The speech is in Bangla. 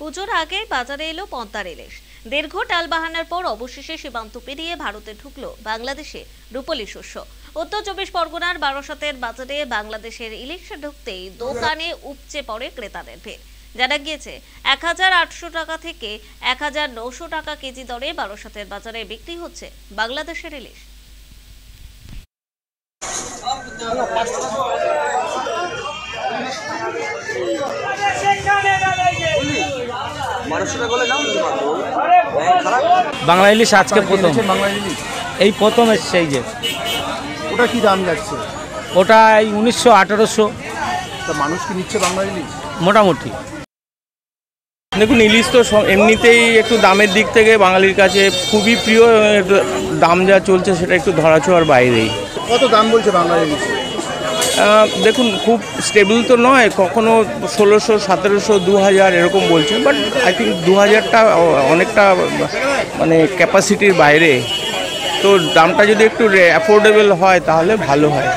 পুজোর আগে বাজারে এলো পদ্মার ইলিশ। দীর্ঘ টালবাহানার পর অবশেষে সীমান্ত পেরিয়ে ভারতে ঢুকলো বাংলাদেশে রূপোলী শস্য। উত্তর 24 পরগনার বারাসতের বাজারে বাংলাদেশের ইলিশ ঢুকতেই দোকানে উপচে পড়ে ক্রেতাদের ভিড়। জানা গিয়েছে 1800 টাকা থেকে 1900 টাকা কেজি দরে বারাসতের বাজারে বিক্রি হচ্ছে বাংলাদেশের ইলিশ। বাংলা ইলিশ আজকে প্রথম, এই প্রথম এসছে। এই যে ওটা কি দাম যাচ্ছে? ওটা এই 1900-1800। তা মানুষ কি নিচ্ছে বাংলা ইলিশ? মোটামুটি দেখুন, ইলিশ তো এমনিতেই একটু দামের দিক থেকে বাঙালির কাছে খুবই প্রিয়। দাম যা চলছে সেটা একটু ধরাছোঁয়ার বাইরেই। কত দাম বলছে বাংলা ইলিশ? দেখুন, খুব স্টেবল তো নয়, কখনো 1600, 1700, 2000 এরকম বলছে। বাট আই থিঙ্ক 2000টা অনেকটা মানে ক্যাপাসিটির বাইরে। তো দামটা যদি একটু অ্যাফোর্ডেবল হয় তাহলে ভালো হয়।